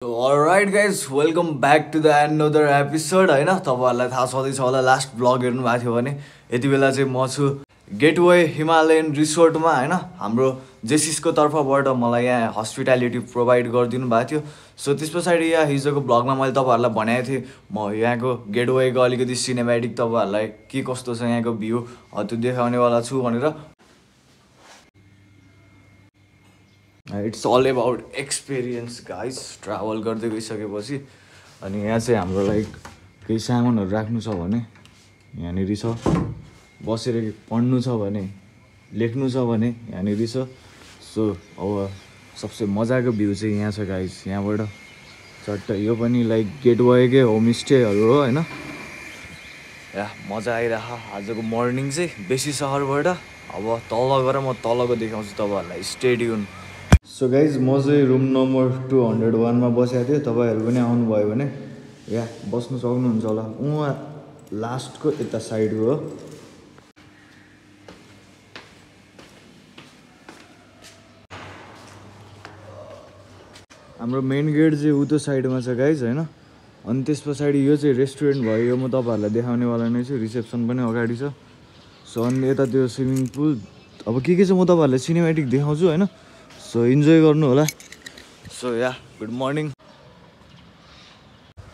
Alright guys, welcome back to the another episode हैन तपाईहरुलाई थाहा छँदैछ होला लास्ट ब्लग हेर्नु भएको थियो भने यति बेला चाहिँ म छु गेटवे हिमालयन रिसोर्टमा हैन हाम्रो जेसिसको तर्फबाट मलाई यहाँ हस्पिटालिटी प्रोभाइड गरिदिनु भएको थियो सो त्यसपछि यहाँ हिजोको ब्लगमा मैले तपाईहरुलाई भनेको थिएँ म यहाँको गेटवेको अलिकति सिनेमेटिक तपाईहरुलाई के कस्तो छ यहाँको भ्यू त्यो देखाउनेवाला छु भनेर it's all about experience guys travel गर्दै गइसकेपछि अनि यहाँ चाहिँ हाम्रो लाइक केही सामानहरू राख्नु छ भने यहाँनिर छ बसेर पढ्नु छ भने लेख्नु छ भने यहाँनिर छ सो अब सबसे मजाको भ्यू चाहिँ यहाँ छ गाइज यहाँबाट चट्ट यो पनि लाइक गेटवेकै होमस्टेहरू हो हैन या मजा आइरह आजको मर्निङ चाहिँ बेसी सहरबाट अब तल गएर म तलको देखाउँछु तपाईहरुलाई स्टे ट्युन सो गाइज म चाहिँ रुम नम्बर 201 मा बसेको थिएँ तपाईहरु पनि आउनुभयो भने या बस्नु सक्नुहुन्छ होला उहाँ लास्टको यता साइडको हो हाम्रो मेन गेट चाहिँ उतो साइडमा छ गाइज हैन अनि त्यसपछि यो चाहिँ रेस्टुरेन्ट भयो यो म तपाईहरुलाई देखाउनेवाला नै छु रिसेप्सन पनि अगाडि छ सो अनि यता त्यो स्विमिङ पुल अब के छ म तपाईहरुलाई सिनेमेटिक देखाउँछु हैन सो इन्जोय गर्नु होला सो या गुड मर्निङ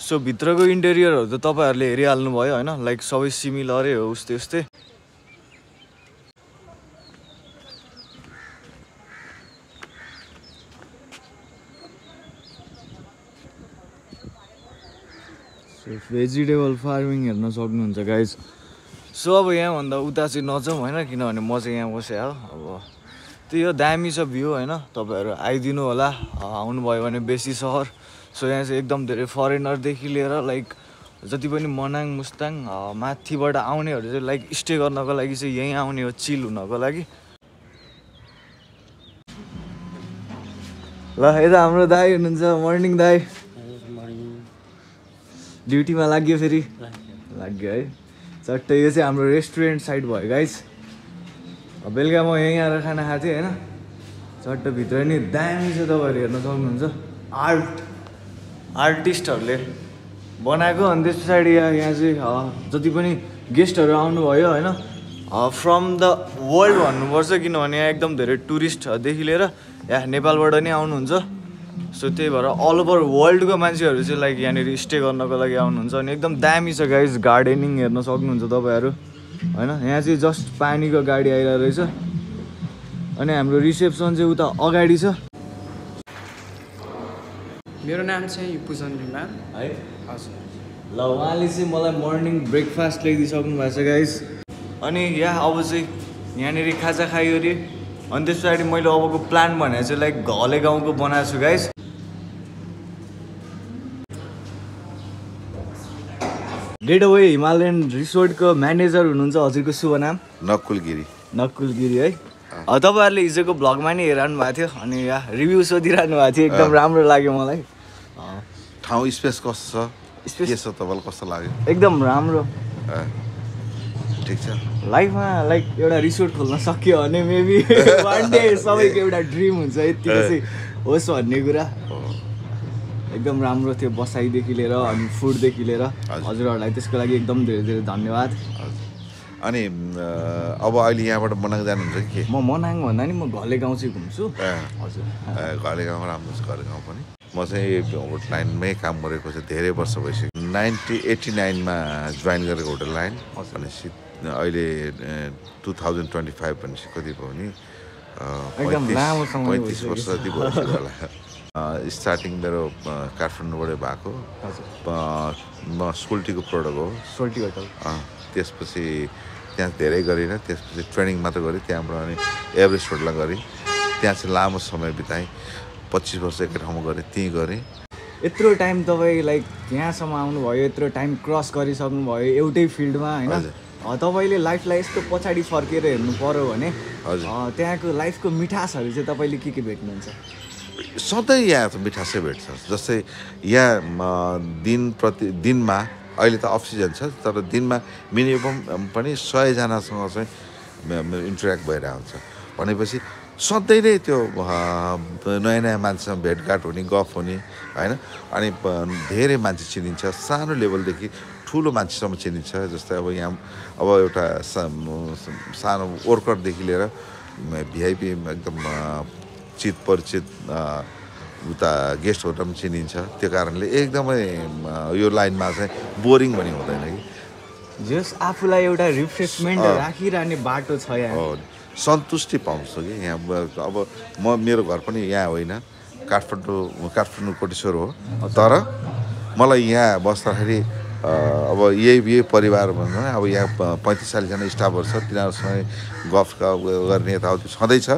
सो भित्रको इन्टेरियरहरू त तपाईहरुले हेरिहाल्नु भयो हैन लाइक सबै सिमिलरै हो उस्तै उस्तै सो भेजिटेबल फार्मिङ हेर्न सक्नुहुन्छ गाइज सो अब यहाँभन्दा उता चाहिँ नजाउँ हैन किनभने म चाहिँ यहाँ बसेँ हो अब त्यो यो दामी छ भ्यू हैन तपाईहरु आइदिनु होला आउनुभयो भने बेसी सहर सो यहाँ चाहिँ एकदम धेरै फरेनरदेखि लिएर लाइक जति पनि मनाङ मुस्ताङ माथिबाट आउनेहरू चाहिँ लाइक स्टे गर्नको लागि चाहिँ यहीँ आउने हो चिल हुनको लागि ल यता हाम्रो दाइ हुनुहुन्छ मर्निङ दाइ ड्युटीमा लाग्यो फेरि लाग्यो है चट्टै यो चाहिँ हाम्रो रेस्टुरेन्ट साइड भयो गाइस बेलुका म यहीँ आएर खाना खाएको थिएँ होइन चट्ट भित्र नि दामी छ तपाईँहरू हेर्न सक्नुहुन्छ आर्टिस्टहरूले बनाएको अनि त्यस पछाडि यहाँ चाहिँ जति पनि गेस्टहरू आउनुभयो होइन फ्रम द वर्ल्ड भन्नुपर्छ किनभने यहाँ एकदम धेरै टुरिस्टदेखि लिएर यहाँ नेपालबाट नि आउनुहुन्छ सो त्यही भएर अल ओभर वर्ल्डको मान्छेहरू चाहिँ लाइक यहाँनिर स्टे गर्नको लागि आउनुहुन्छ अनि एकदम दामी छ गाइज गार्डनिङ हेर्न सक्नुहुन्छ तपाईँहरू हैन यहाँ चाहिँ जस्ट पानीको गाडी आइरहेको रहेछ अनि हाम्रो रिसेप्सन चाहिँ उता अगाडि छ मेरो नाम चाहिँ पूजन रिमाल है हजुर ल उहाँले चाहिँ मलाई मर्निङ ब्रेकफास्ट ल्याइदिइसक्नु भएको छ गाइस अनि यहाँ अब चाहिँ यहाँनिर खाजा खायो अरे अनि त्यस पछाडि मैले अबको प्लान भनेको चाहिँ लाइक घले गाउँको बनाएको छु गाइस गेटवे हिमालयन रिसोर्टको म्यानेजर हुनुहुन्छ हजुरको शुभ नाम नकुल गिरी है तपाईहरुले हिजोको ब्लगमा नि हेरिरहनु भएको थियो अनि यहाँ रिभ्यू सोधिरहनु भएको थियो एकदम राम्रो लाग्यो मलाई ठाउँ स्पेस कस्तो छ के छ तपाईलाई कस्तो लाग्यो एकदम राम्रो ठिक छ लाइफमा लाइक एउटा रिसोर्ट खोल्न सक्यो भने मेबी वान डे सबैको एउटा ड्रिम हुन्छ यतिको चाहिँ होस् भन्ने कुरा एकदम राम्रो थियो बसाइदेखि लिएर अनि फुडदेखि लिएर हजुरहरूलाई त्यसको लागि एकदम धेरै धेरै धन्यवाद अनि अब अहिले यहाँबाट मनाङ जानुहुन्छ कि के म मनाङ भन्दा नि म घले गाउँ चाहिँ घुम्छु हजुर घले गाउँ राम्रो छ घले गाउँ पनि म चाहिँ होटल लाइनमै काम गरेको चाहिँ धेरै वर्ष भइसक्यो 1989 मा जोइन गरेको होटल लाइन भनेपछि अहिले 2025 भनेपछि कति भयो नि 35 वर्ष जति भइसक्यो होला स्टार्टिङ मेरो काठमाडौँबाटै भएको म सोल्टीको प्रडक्ट हो सोल्टी होटल त्यसपछि त्यहाँ धेरै गरिनँ त्यसपछि ट्रेनिङ मात्र गरेँ त्यहाँबाट अनि एभरेस्ट होटलमा गरेँ त्यहाँ चाहिँ लामो समय बिताएँ 25 वर्ष एकै ठाउँमा गरेँ त्यहीँ गरेँ यत्रो टाइम तपाईँ लाइक यहाँसम्म आउनुभयो यत्रो टाइम क्रस गरिसक्नुभयो एउटै फिल्डमा होइन तपाईँले लाइफलाई यस्तो पछाडि फर्केर हेर्नु पर्यो भने त्यहाँको लाइफको मिठासहरू चाहिँ तपाईँले के भेट्नुहुन्छ सधैँ यहाँ मिठासै भेट्छ जस्तै यहाँ दिनमा अहिले त अफ सिजन छ तर दिनमा मिनिमम पनि 100 जनासँग चाहिँ इन्टरेक्ट भइरहेको हुन्छ भनेपछि सधैँ नै त्यो नयाँ नयाँ मान्छेसँग भेटघाट हुने गफ हुने होइन अनि धेरै मान्छे चिनिन्छ सानो लेभलदेखि ठुलो मान्छेसम्म चिनिन्छ जस्तै अब यहाँ अब एउटा सानो वर्करदेखि लिएर भिआइपी एकदम चित परिचित उता गेस्ट होटल पनि चिनिन्छ त्यो कारणले एकदमै यो लाइनमा चाहिँ बोरिङ पनि हुँदैन कि जस आफूलाई एउटा रिफ्रेसमेन्ट राखिरहने बाटो छ यहाँ सन्तुष्टि पाउँछु कि यहाँ अब मेरो घर पनि यहाँ होइन काठमाडौँ कोटेश्वर हो तर मलाई यहाँ बस्दाखेरि अब यही परिवार भनौँ अब यहाँ 35-40जना स्टाफहरू छ तिनीहरूसँग गफ गर्ने यताउति छँदैछ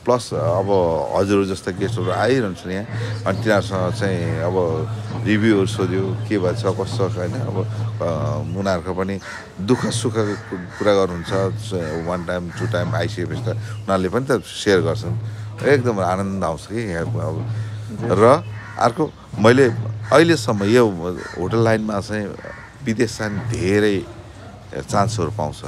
प्लस अब हजुरहरू जस्ता गेस्टहरू आइरहन्छ यहाँ अनि तिनीहरूसँग चाहिँ अब रिभ्यूहरू सोध्यो के भएछ कस्तो होइन अब उनीहरूको पनि दुःख सुखको कुरा गर्नुहुन्छ 1 टाइम 2 टाइम आइसकेपछि त उनीहरूले पनि त सेयर गर्छन् एकदम आनन्द आउँछ कि यहाँ अब र अर्को मैले अहिलेसम्म यो होटल लाइनमा चाहिँ विदेश जाने धेरै चान्सहरू पाउँछ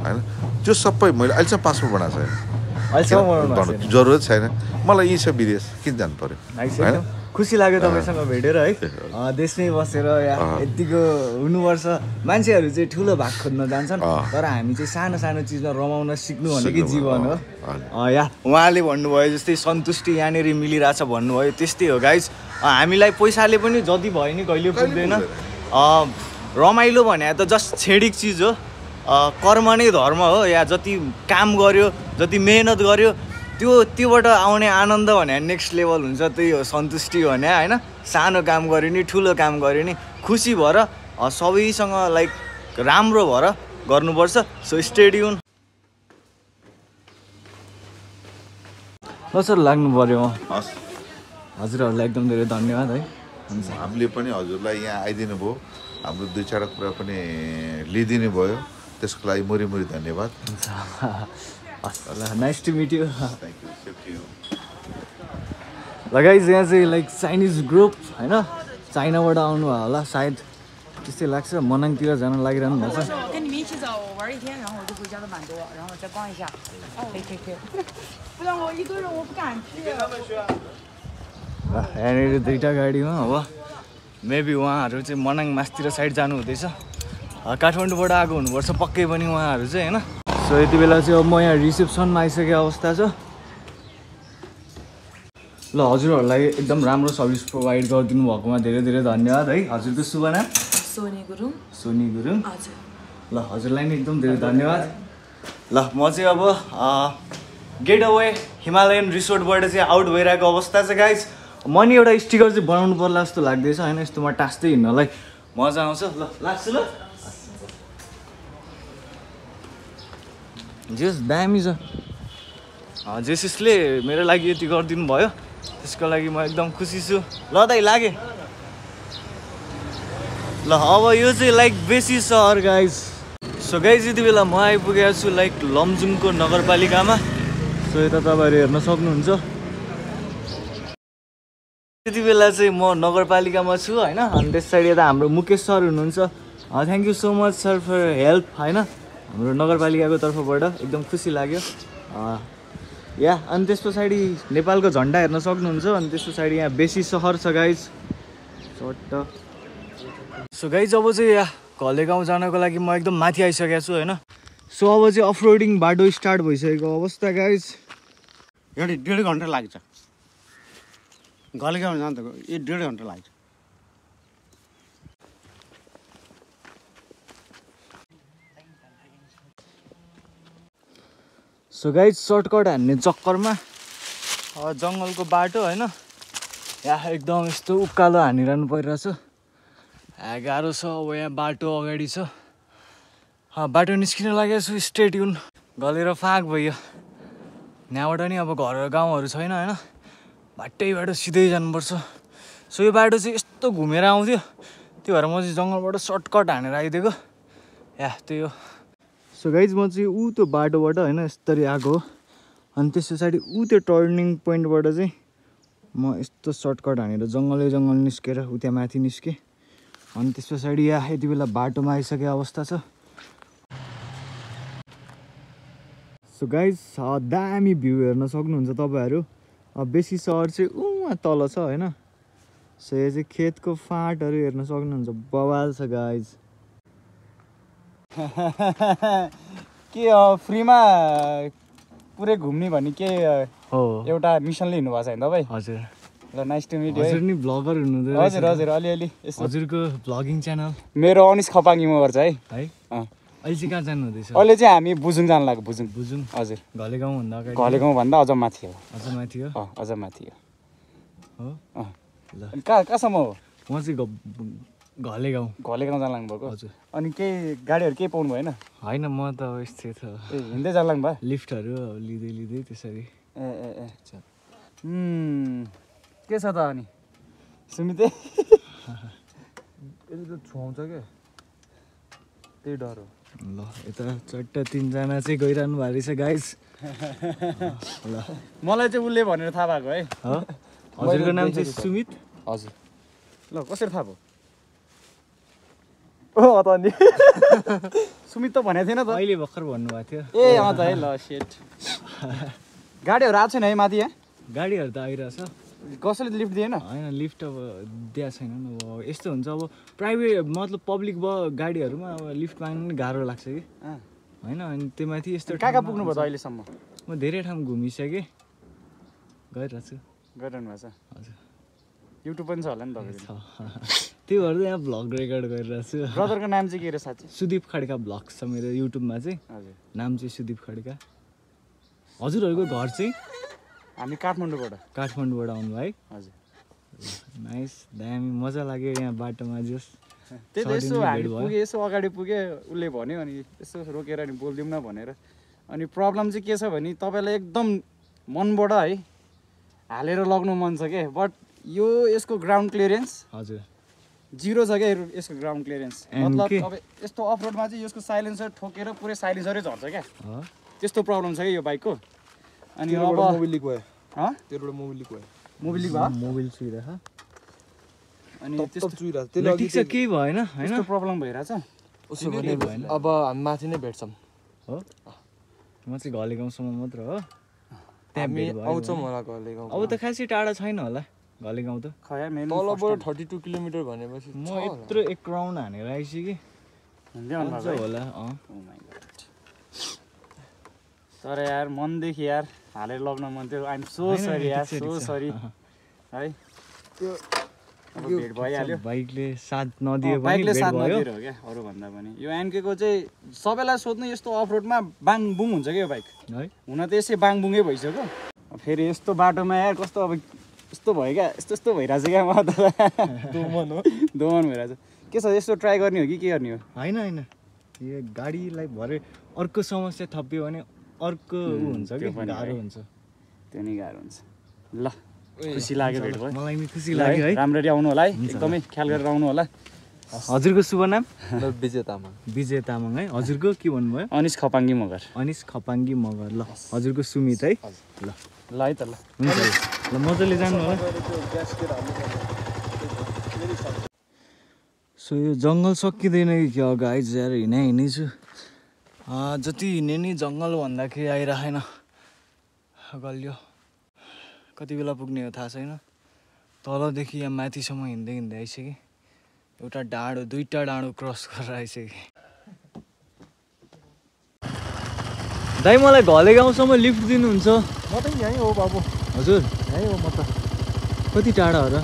होइन त्यो सबै मैले अहिलेसम्म पासपोर्ट बनाएको छैन जरुरत छैन मलाई यही छ विदेश किन जानु पर्यो होइन खुसी लाग्यो तपाईँसँग भेटेर है देशमै बसेर यतिको हुनुपर्छ मान्छेहरू चाहिँ ठुलो भाग खोज्न जान्छन् तर हामी चाहिँ सानो सानो चिजमा रमाउन सिक्नु भनेकै जीवन हो या उहाँले भन्नुभयो जस्तै सन्तुष्टि यहाँनिर मिलिरहेछ भन्नुभयो त्यस्तै हो गाइज हामीलाई पैसाले पनि जति भयो नि कहिले पुग्दैन रमाइलो भने त जस्ट छेडिक चिज हो कर्म नै धर्म हो या जति काम गर्यो जति मेहनत गर्यो त्योबाट आउने आनन्द भने नेक्स्ट लेभल हुन्छ त्यही हो सन्तुष्टि भने होइन सानो काम गऱ्यो नि ठुलो काम गऱ्यो नि खुसी भएर सबैसँग लाइक राम्रो भएर गर्नुपर्छ सो स्टेडियम ल सर लाग्नु पऱ्यो हजुरहरूलाई एकदम धेरै धन्यवाद है हामीले पनि हजुरलाई यहाँ आइदिनु भयो हाम्रो 2-4 कुरा पनि लिइदिनु भयो त्यसको लागि मुरी धन्यवाद nice to meet you guys यहाँ चाहिँ लाइक चाइनिज ग्रुप होइन चाइनाबाट आउनु भयो होला सायद त्यस्तै लाग्छ मनाङतिर जान लागिरहनु भएको छ यहाँनिर 2टा गाडीमा अब मेबी उहाँहरू चाहिँ मनाङ मासतिर साइड जानु हुँदैछ काठमाडौँबाट आएको हुनुपर्छ पक्कै पनि उहाँहरू चाहिँ होइन सो यति बेला चाहिँ अब म यहाँ रिसेप्सनमा आइसकेको अवस्था छ ल हजुरहरूलाई एकदम राम्रो सर्भिस प्रोभाइड गरिदिनु भएकोमा धेरै धेरै धन्यवाद है हजुरको शुभ नाम सोनी गुरुङ ल हजुरलाई नि एकदम धेरै धन्यवाद ल म चाहिँ अब गेट अवे हिमालयन रिसोर्टबाट चाहिँ आउट भइरहेको अवस्था छ गाइज म नि एउटा स्टिकर चाहिँ बनाउनु पर्ला जस्तो लाग्दैछ होइन यस्तोमा टाँस्दै हिँड्नलाई मजा आउँछ ल लाग्छ ल जेस दामी छ जेसिसले मेरो लागि यति गरिदिनु भयो त्यसको लागि म एकदम खुसी छु ल दाइ लागे ल अब यो चाहिँ लाइक बेसी सहर गाइज सो गाइज यति बेला म आइपुगेको छु लाइक लमजुङको नगरपालिकामा सो यता तपाईँहरू हेर्न सक्नुहुन्छ यति बेला चाहिँ म नगरपालिकामा छु होइन अनि त्यस साइड यता हाम्रो मुकेश सर हुनुहुन्छ thank you so much sir for help होइन हाम्रो नगरपालिकाको तर्फबाट एकदम खुसी लाग्यो या अनि त्यस पछाडि नेपालको झन्डा हेर्न सक्नुहुन्छ अनि त्यस पछाडि यहाँ बेसी सहर छ गाइज चट्ट सो गाइज अब चाहिँ यहाँ घले गाउँ जानको लागि म एकदम माथि आइसकेको छु होइन सो अब चाहिँ अफरोडिङ बाटो स्टार्ट भइसकेको अवस्था गाइज एउटा 1.5 घन्टा लाग्छ घले गाउँ जान्छ 1.5 घन्टा लाग्छ सो गाइज सर्टकट हान्ने चक्करमा जङ्गलको बाटो होइन यहाँ एकदम यस्तो उकालो हानिरहनु परिरहेछ गाह्रो छ अब यहाँ बाटो अगाडि छ बाटो निस्किन लागेको छु स्ट्रेट युन गलेर फाक भयो यहाँबाट नि अब घर गाउँहरू छैन होइन बाटै बाटो सिधै जानुपर्छ सो यो बाटो चाहिँ यस्तो घुमेर आउँथ्यो त्यो भएर म चाहिँ जङ्गलबाट सर्टकट हानेर आइदिएको या त्यही हो सो गाइज म चाहिँ ऊ त्यो बाटोबाट होइन यस्तरी आएको हो अनि त्यस पछाडि ऊ त्यो टर्निङ पोइन्टबाट चाहिँ म यस्तो सर्टकट हानेर जङ्गल निस्केर ऊ त्यहाँ माथि निस्केँ अनि त्यस पछाडि यहाँ यति बेला बाटोमा आइसकेको अवस्था छ सो गाइज दामी भ्यू हेर्न सक्नुहुन्छ तपाईँहरू बेसी सहर चाहिँ उहाँ तल छ होइन सो यो चाहिँ खेतको फाँटहरू हेर्न सक्नुहुन्छ बवाल छ गाइज के फ्रीमा पुरै घुम्ने भन्ने के हो एउटा मिसनले हिँड्नुभएको छ नि तपाईँ हजुर ल नाइस टु मिट यु हजुर नि भ्लगर हुनुहुँदो हजुर हजुर अलिअलि यसो हजुरको भ्लगिङ च्यानल मेरो अनिस खपाङ्गीमा गर्छ है है अहिले चाहिँ कहाँ जानु हुँदैछ अहिले चाहिँ हामी बुजुङ जानु लाग्यो बुजुङ बुझौँ हजुर घलेगाउँ भन्दा अगाडि घलेगाउँ भन्दा अझ माथि हो अझ माथि हो अझ माथि हो ल अनि कहाँसम्म हो म चाहिँ घलेगाउँ घलेगाउँ जानु लाग्नुभएको हजुर अनि केही गाडीहरू केही पाउनु भएन होइन म त यस्तै छ ए हिँड्दै जानु लाग्नु भयो लिफ्टहरू अब लिँदै लिँदै त्यसरी ए ए ए के छ त अनि सुमिते यसले त छुवाउँछ क्या त्यही डर हो ल यता चट्ट तिनजना चाहिँ गइरहनु भएको रहेछ गाइज ल मलाई चाहिँ उसले भनेर थाहा भएको है हजुरको नाम चाहिँ सुमित हजुर ल कसरी थाहा भयो ओ त अनि सुमित त भनेको थिएन त अहिले भर्खर भन्नुभएको थियो ए अँ त है ल सेट गाडीहरू आएको छैन है माथि यहाँ गाडीहरू त आइरहेछ कसैले लिफ्ट दिएन होइन लिफ्ट अब दिएको छैन अब यस्तो हुन्छ अब प्राइभेट मतलब पब्लिक गाडीहरूमा अब लिफ्ट माग्नु पनि गाह्रो लाग्छ कि होइन अनि त्यो माथि यस्तो कहाँ कहाँ पुग्नु भयो त अहिलेसम्म म धेरै ठाउँ घुमिसकेँ गइरहेको छु गरिरहनु भएको छ हजुर युट्युब पनि छ होला नि तपाईँको त्यही भएर यहाँ भ्लग रेकर्ड गरिरहेको छु ब्रदरको नाम चाहिँ के अरे साँच्ची सुदीप खड्का भ्लग छ मेरो युट्युबमा चाहिँ हजुर नाम चाहिँ सुदीप खड्का हजुरहरूको घर चाहिँ हामी काठमाडौँबाट काठमाडौँबाट आउनु है हजुर नाइस दामी मजा लाग्यो यहाँ बाटोमा जस त्यही त यसो हामी पुगेँ यसो अगाडि पुगेँ उसले भन्यो अनि यसो रोकेर अनि बोलिदिउँ न भनेर अनि प्रब्लम चाहिँ के छ भने तपाईँलाई एकदम मनबाट है हालेर लग्नु मन छ क्या बट यो यसको ग्राउन्ड क्लियरेन्स हजुर जिरो छ क्या यसको ग्राउन्ड क्लियरेन्स And मतलब के? अब यस्तो अफ रोडमा चाहिँ यसको साइलेन्सर ठोकेर पुरै साइलेन्सरै झर्छ क्या हो त्यस्तो प्रब्लम छ क्या यो बाइकको अनि अब मोबिल लिक भयो हँ तेरोबाट मोबिल लिक भयो मोबिल लिक भयो मोबाइल चुइरहेछ अनि तप त्यस्तो चुइरहेको ल ठिक छ केही भएन होइन त्यस्तो प्रब्लम भइरहेछ उसो भने भएन। अब हामी माथि नै भेट्छौँ हो म चाहिँ घलेगाउँसम्म मात्र हो त्यहाँ हामी भेट भयो आउँछौँ भने। होला घरले अब त खासै टाढा छैन होला घलेगाउँ त खै मेरो तलबाट 32 किलोमिटर भनेपछि म यत्रो एक राउन्ड हानेर आइसकेँ हुँदै मजा होला तर यार मनदेखि यार हालेर लग्न मन थियो आइएम सो सरी यार सो सरी है त्यो अब भेट भइहाल्यो बाइकले साथ नदिए पनि बाइकले भेट साथ भयो नदिएर हो क्या अरूभन्दा पनि यो एनकेको चाहिँ सबैलाई सोध्नु यस्तो अफ रोडमा बाङ बुङ हुन्छ क्या यो बाइक है हुन त यसै बाङ बुङै भइसक्यो फेरि यस्तो बाटोमा यार कस्तो अब यस्तो भयो क्या यस्तो यस्तो भइरहेछ क्या म त दोमन भइरहेछ के छ यस्तो ट्राई गर्ने हो कि के गर्ने हो होइन होइन यो गाडीलाई भरे अर्को समस्या थपियो भने अर्को ऊ हुन्छ कि त्यो पनि गाह्रो है। हुन्छ त्यो नै गाह्रो हुन्छ ल खुसी लाग्यो भेट भयो मलाई नि खुसी लाग्यो है राम्ररी आउनु होला है एकदमै ख्याल गरेर आउनु होला हजुरको शुभ नाम विजय तामाङ विजय तामाङ है हजुरको के भन्नुभयो अनिस खपाङ्गी मगर अनिस खपाङ्गी मगर ल हजुरको सुमित है ल ल है त ल हुन्छ ल मजाले जानु होला सो यो जङ्गल सकिँदैन कि क्या गाइज यार हिँडै छु जति हिँडे नि जङ्गल भन्दाखेरि आइरहेन गल्यो कति बेला पुग्ने हो थाहा छैन तलदेखि यहाँ माथिसम्म हिँड्दै हिँड्दै आइसकेँ एउटा डाँडो दुईवटा डाँडो क्रस गरेर आइसकेँ दाइ मलाई घलेगाउँसम्म लिफ्ट दिनुहुन्छ म त यहीँ हो बाबु हजुर यहीँ हो म त कति टाढा हो र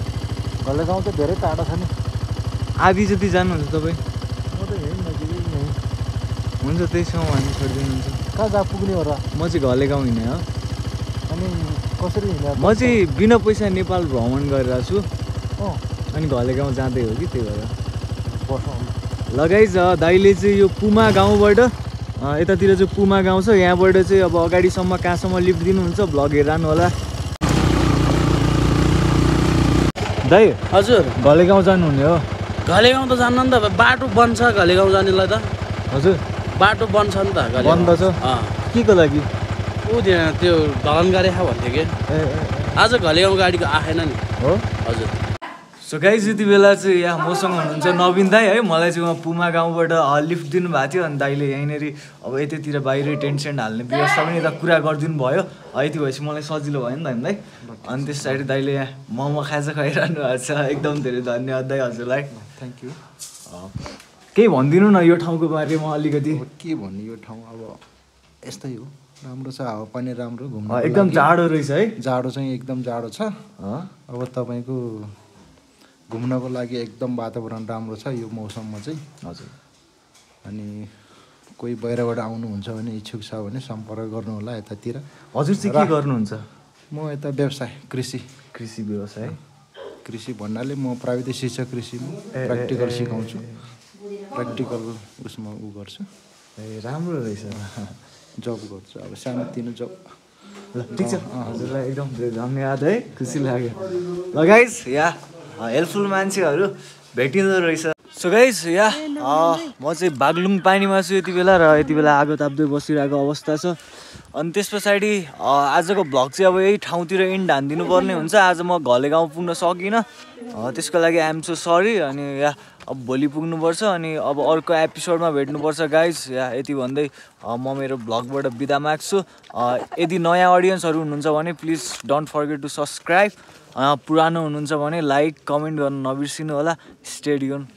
घरलेगाउँ त धेरै टाढा छ नि आधी जति जानुहुन्छ तपाईँ म त यहीँ नजिकै यहीँ हुन्छ त्यहीसँग हामी छोडिदिनुहुन्छ कहाँ जा पुग्ने हो र म चाहिँ घलेगाउँ हिँडेँ हो अनि कसरी हिँड्ने म चाहिँ बिना पैसा नेपाल भ्रमण गरिरहेको छु अँ अनि घलेगाउँ जाँदै हो कि त्यही भएर बसौँ लगाइज दाइले चाहिँ यो पुमा गाउँबाट यतातिर चाहिँ पुमा गाउँ छ यहाँबाट चाहिँ अब अगाडिसम्म कहाँसम्म लिफ्ट दिनुहुन्छ भ्लग हेरिरहनु होला दाइ हजुर घलेगाउँ जानुहुने हो घलेगाउँ त जान्न नि त बाटो बन्द छ घलेगाउँ जानेलाई त हजुर बाटो बन्द छ नि त घलेगाउँ। बन्द छ अँ के को लागि ऊ त्यहाँ त्यो ढलन गाडी खा भन्थ्यो कि ए आज घलेगाउँ गाडीको आएन नि हो हजुर सो गाइज यति बेला चाहिँ यहाँ मसँग हुनुहुन्छ नवीन दाई है मलाई चाहिँ उहाँ पुमा गाउँबाट लिफ्ट दिनुभएको थियो अनि दाइले यहीँनिर अब यतैतिर बाहिरै टेन्ट सेन्ट हाल्ने व्यवस्था पनि यता कुरा गरिदिनु भयो यति भएपछि मलाई सजिलो भयो नि त दाइ अनि त्यस पछाडि दाइले यहाँ मोमो खाजा खुवाइरहनु भएको छ एकदम धेरै धन्यवाद दाइ हजुरलाई थ्याङ्क यू केही भनिदिनु न यो ठाउँको बारेमा अलिकति के भन्ने यो ठाउँ अब यस्तै हो राम्रो छ हावापानी राम्रो घुम्न एकदम जाडो रहेछ है जाडो चाहिँ एकदम जाडो छ अब तपाईँको घुम्नको लागि एकदम वातावरण राम्रो छ यो मौसममा चाहिँ हजुर अनि कोही बाहिरबाट आउनुहुन्छ भने इच्छुक छ भने सम्पर्क गर्नु होला यतातिर हजुर चाहिँ के गर्नुहुन्छ म यता व्यवसाय कृषि व्यवसाय कृषि भन्नाले म प्राविधिक शिक्षक कृषिमा प्र्याक्टिकल सिकाउँछु प्र्याक्टिकल उसमा उ गर्छु ए राम्रो रहेछ जब गर्छु अब सानोतिनो जब ल ठिक छ हजुरलाई एकदम धेरै धन्यवाद है खुसी लाग्यो ल गाइस या हेल्पफुल मान्छेहरू भेटिँदो रहेछ सो गाइस या म चाहिँ बागलुङ पानीमा छु यति बेला र यति बेला आगो ताप्दै बसिरहेको अवस्था छ अनि त्यस पछाडि आजको भ्लग चाहिँ अब यही ठाउँतिर इन्ड हानिदिनु पर्ने हुन्छ आज म घले गाउँ पुग्न सकिनँ त्यसको लागि आइएम सो सरी अनि या अब भोलि पुग्नुपर्छ अनि अब अर्को एपिसोडमा भेट्नुपर्छ गाइस या यति भन्दै म मेरो भ्लगबाट बिदा माग्छु यदि नयाँ अडियन्सहरू हुनुहुन्छ भने please don't forget to subscribe पुरानो हुनुहुन्छ भने लाइक कमेन्ट गर्न नबिर्सिनु होला स्टे ट्युन